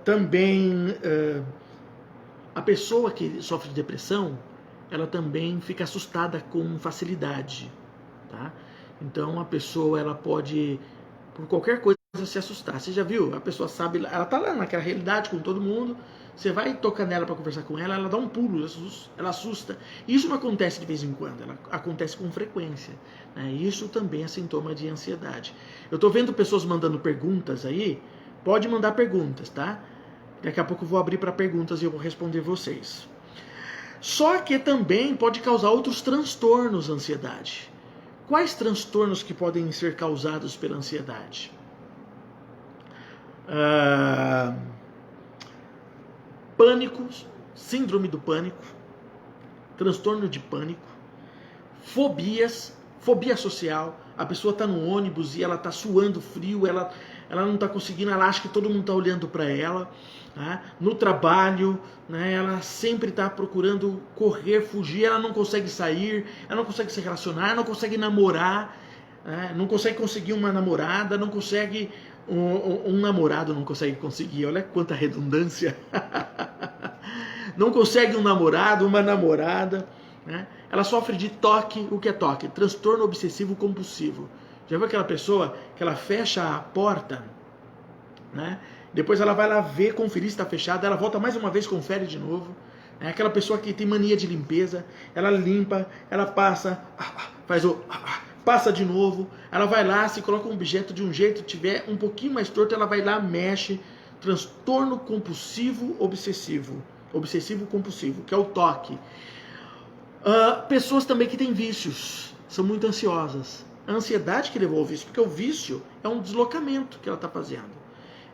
Também a pessoa que sofre de depressão, ela também fica assustada com facilidade, tá? Então a pessoa, ela pode, por qualquer coisa, se assustar. Você já viu? A pessoa sabe, ela tá lá naquela realidade com todo mundo, você vai tocar nela para conversar com ela, ela dá um pulo, ela assusta. Isso não acontece de vez em quando, ela acontece com frequência, né? Isso também é sintoma de ansiedade. Eu tô vendo pessoas mandando perguntas aí, pode mandar perguntas, tá? Daqui a pouco eu vou abrir para perguntas e eu vou responder vocês. Só que também pode causar outros transtornos a ansiedade. Quais transtornos que podem ser causados pela ansiedade? Pânico, síndrome do pânico, transtorno de pânico, fobias, fobia social. A pessoa está no ônibus e ela está suando frio, ela não está conseguindo, ela acha que todo mundo está olhando para ela, né? No trabalho, né? Ela sempre está procurando correr, fugir, ela não consegue sair, ela não consegue se relacionar, não consegue namorar, né? Não consegue conseguir uma namorada, não consegue um namorado, não consegue conseguir, olha quanta redundância. Não consegue um namorado, uma namorada, né? Ela sofre de TOC. O que é TOC? Transtorno obsessivo compulsivo. Já viu aquela pessoa que ela fecha a porta, né? Depois ela vai lá ver, conferir se está fechada, ela volta mais uma vez, confere de novo. É aquela pessoa que tem mania de limpeza, ela limpa, ela passa, passa de novo, ela vai lá, se coloca um objeto de um jeito, tiver um pouquinho mais torto, ela vai lá, mexe. Transtorno compulsivo obsessivo. Obsessivo compulsivo, que é o TOC. Pessoas também que têm vícios, são muito ansiosas. A ansiedade que levou ao vício, porque o vício é um deslocamento que ela está fazendo.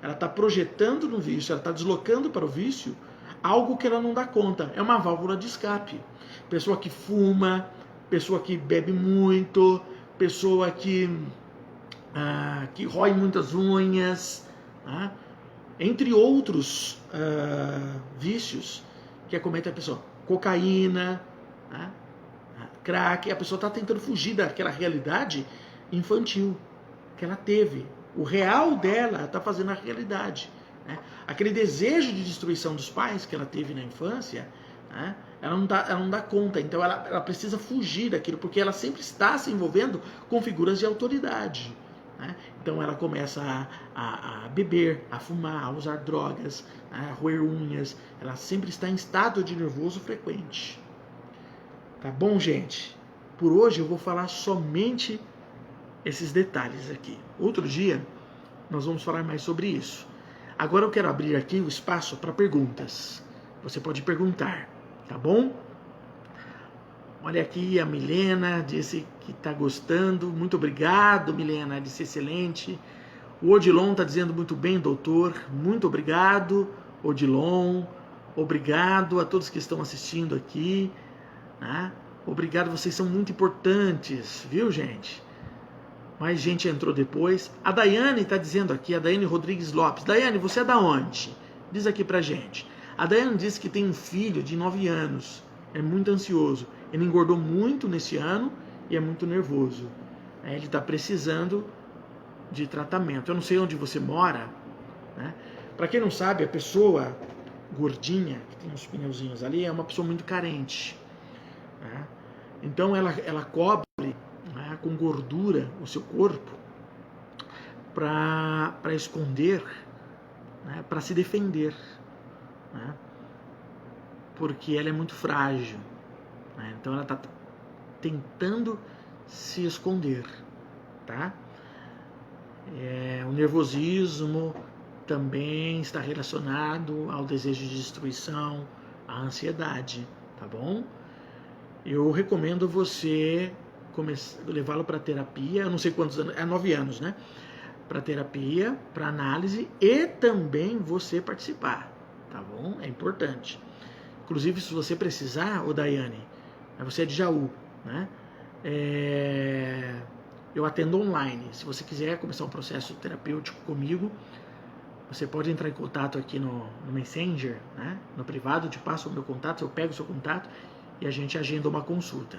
Ela está projetando no vício, ela está deslocando para o vício algo que ela não dá conta. É uma válvula de escape. Pessoa que fuma, pessoa que bebe muito, pessoa que rói muitas unhas, tá? Entre outros vícios que acomete a pessoa. Cocaína, tá? Crack. A pessoa está tentando fugir daquela realidade infantil que ela teve. O real dela está fazendo a realidade, né? Aquele desejo de destruição dos pais que ela teve na infância, né? Ela não dá conta. Então ela precisa fugir daquilo, porque ela sempre está se envolvendo com figuras de autoridade, né? Então ela começa a beber, a fumar, a usar drogas, a roer unhas. Ela sempre está em estado de nervoso frequente. Tá bom, gente? Por hoje eu vou falar somente esses detalhes aqui. Outro dia nós vamos falar mais sobre isso. Agora eu quero abrir aqui o espaço para perguntas. Você pode perguntar, tá bom? Olha aqui, a Milena disse que está gostando. Muito obrigado, Milena, disse excelente. O Odilon está dizendo muito bem, doutor. Muito obrigado, Odilon. Obrigado a todos que estão assistindo aqui, né? Obrigado, vocês são muito importantes, viu, gente? Mais gente entrou depois. A Daiane está dizendo aqui, a Daiane Rodrigues Lopes. Daiane, você é da onde? Diz aqui pra gente. A Daiane disse que tem um filho de 9 anos. É muito ansioso. Ele engordou muito nesse ano e é muito nervoso. Ele está precisando de tratamento. Eu não sei onde você mora, né? Para quem não sabe, a pessoa gordinha, que tem uns pneuzinhos ali, é uma pessoa muito carente, né? Então ela cobre, né, com gordura o seu corpo para esconder, né, para se defender, né? Porque ela é muito frágil, né? Então ela está tentando se esconder, tá? O nervosismo também está relacionado ao desejo de destruição, à ansiedade, tá bom? Eu recomendo você levá-lo para terapia, eu não sei quantos anos, 9 anos, né? Para terapia, para análise e também você participar, tá bom? É importante. Inclusive, se você precisar, ô Daiane, você é de Jaú, né? Eu atendo online. Se você quiser começar um processo terapêutico comigo, você pode entrar em contato aqui no Messenger, né? No privado, eu te passo o meu contato, eu pego o seu contato e a gente agenda uma consulta.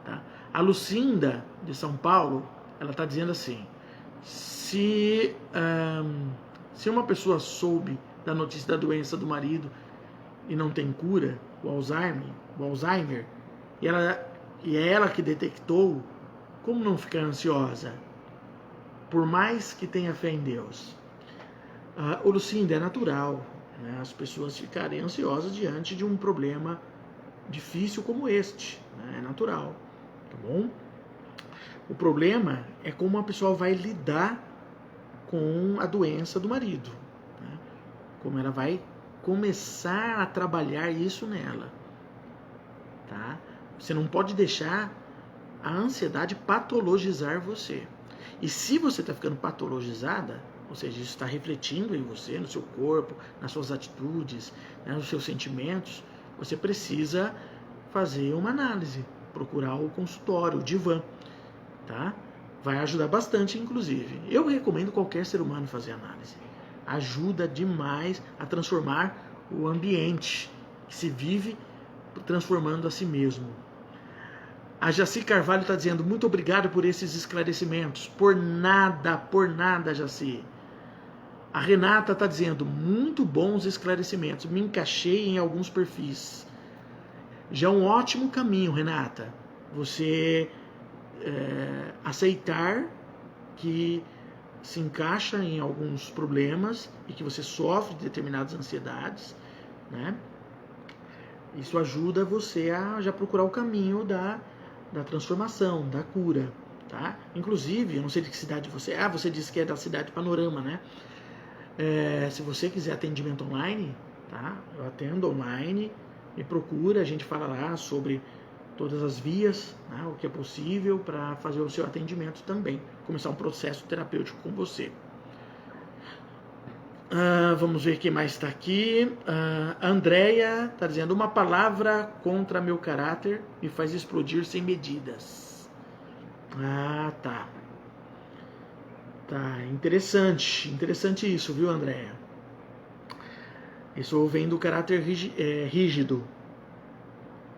Tá? A Lucinda, de São Paulo, ela está dizendo assim, se uma pessoa soube da notícia da doença do marido e não tem cura, o Alzheimer, e é ela que detectou, como não ficar ansiosa? Por mais que tenha fé em Deus. Lucinda, é natural, né, as pessoas ficarem ansiosas diante de um problema difícil como este, né, é natural, tá bom? O problema é como a pessoa vai lidar com a doença do marido, né, como ela vai começar a trabalhar isso nela, tá? Você não pode deixar a ansiedade patologizar você. E se você está ficando patologizada, ou seja, isso está refletindo em você, no seu corpo, nas suas atitudes, né, nos seus sentimentos, você precisa fazer uma análise, procurar o consultório, o divã, tá? Vai ajudar bastante, inclusive. Eu recomendo qualquer ser humano fazer análise. Ajuda demais a transformar o ambiente que se vive, transformando a si mesmo. A Jaci Carvalho está dizendo, muito obrigado por esses esclarecimentos. Por nada, Jaci. A Renata está dizendo, muito bons esclarecimentos. Me encaixei em alguns perfis. Já é um ótimo caminho, Renata. Você aceitar que se encaixa em alguns problemas e que você sofre de determinadas ansiedades, né? Isso ajuda você a já procurar o caminho da transformação, da cura, tá? Inclusive, eu não sei de que cidade você é. Você disse que é da cidade Panorama, né? Se você quiser atendimento online, tá? Eu atendo online, me procura, a gente fala lá sobre todas as vias, né? O que é possível para fazer o seu atendimento também, começar um processo terapêutico com você. Vamos ver quem mais está aqui. A Andrea está dizendo, uma palavra contra meu caráter me faz explodir sem medidas. Tá. Tá, interessante isso, viu, Andrea? Isso vem do caráter rígido,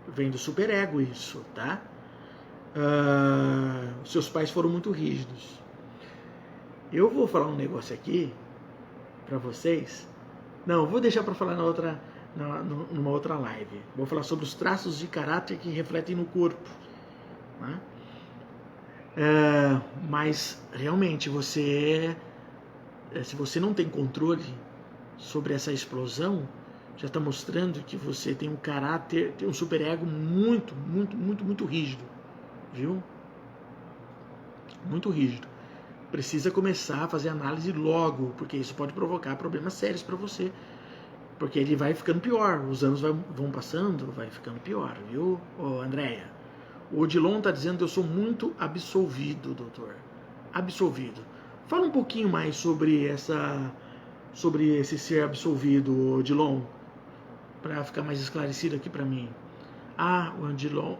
vem do superego isso, tá? Seus pais foram muito rígidos. Eu vou falar um negócio aqui para vocês. Não, vou deixar para falar numa outra live. Vou falar sobre os traços de caráter que refletem no corpo, né? Mas realmente se você não tem controle sobre essa explosão, já está mostrando que você tem um caráter, tem um superego muito rígido, viu? Muito rígido. Precisa começar a fazer análise logo, porque isso pode provocar problemas sérios para você, porque ele vai ficando pior, os anos vão passando, vai ficando pior, viu, Andréia? O Odilon está dizendo que eu sou muito absolvido, doutor. Absolvido. Fala um pouquinho mais sobre esse ser absolvido, Odilon, para ficar mais esclarecido aqui para mim. O Odilon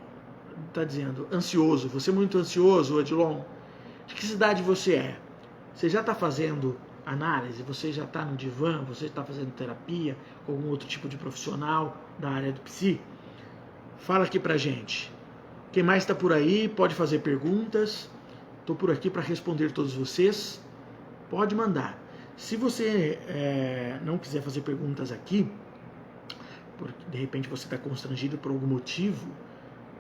está dizendo, ansioso. Você é muito ansioso, Odilon? De que cidade você é? Você já está fazendo análise? Você já está no divã? Você está fazendo terapia com algum outro tipo de profissional da área do psi? Fala aqui pra gente. Quem mais está por aí pode fazer perguntas. Estou por aqui para responder todos vocês. Pode mandar. Se você não quiser fazer perguntas aqui, porque de repente você está constrangido por algum motivo,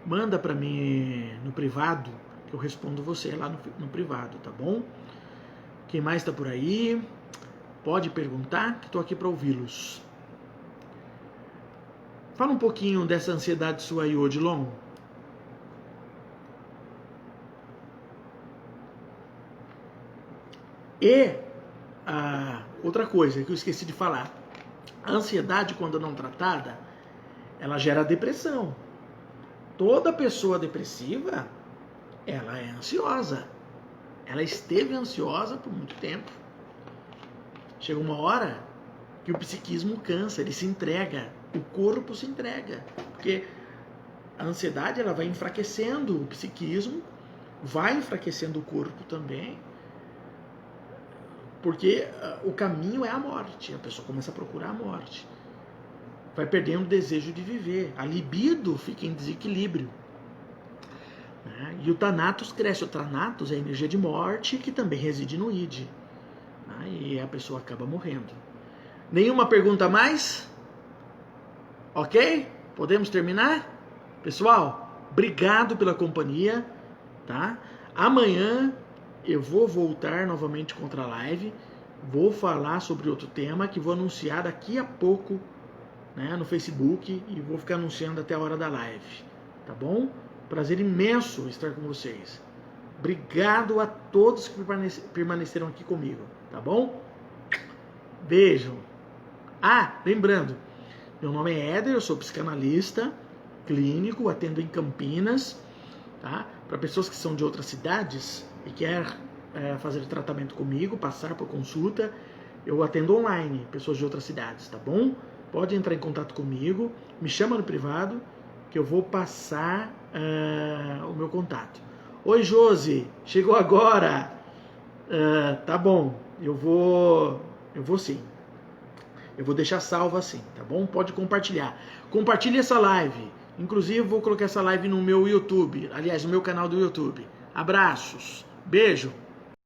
manda para mim no privado, que eu respondo você lá no privado, tá bom? Quem mais está por aí? Pode perguntar, que estou aqui para ouvi-los. Fala um pouquinho dessa ansiedade sua aí, Odilon. E outra coisa que eu esqueci de falar, a ansiedade, quando não tratada, ela gera depressão. Toda pessoa depressiva, ela é ansiosa. Ela esteve ansiosa por muito tempo. Chega uma hora que o psiquismo cansa, ele se entrega. o corpo se entrega. Porque a ansiedade ela vai enfraquecendo o psiquismo, vai enfraquecendo o corpo também, porque o caminho é a morte. A pessoa começa a procurar a morte. Vai perdendo o desejo de viver. A libido fica em desequilíbrio. Né? E o Thanatos cresce. O Thanatos é a energia de morte que também reside no id. Né? E a pessoa acaba morrendo. Nenhuma pergunta a mais? Ok? Podemos terminar? Pessoal, obrigado pela companhia. Tá? Amanhã eu vou voltar novamente contra a live. Vou falar sobre outro tema que vou anunciar daqui a pouco, né, no Facebook, e vou ficar anunciando até a hora da live, tá bom? Prazer imenso estar com vocês. Obrigado a todos que permaneceram aqui comigo, tá bom? Beijo. Lembrando, meu nome é Éder, eu sou psicanalista clínico, atendo em Campinas, tá? Para pessoas que são de outras cidades e quer fazer tratamento comigo, passar por consulta, eu atendo online, pessoas de outras cidades, tá bom? Pode entrar em contato comigo, me chama no privado, que eu vou passar o meu contato. Oi, Josi, chegou agora. Tá bom, eu vou sim. Eu vou deixar salvo assim, tá bom? Pode compartilhar. Compartilhe essa live. Inclusive, vou colocar essa live no meu YouTube. Aliás, no meu canal do YouTube. Abraços. Beijo.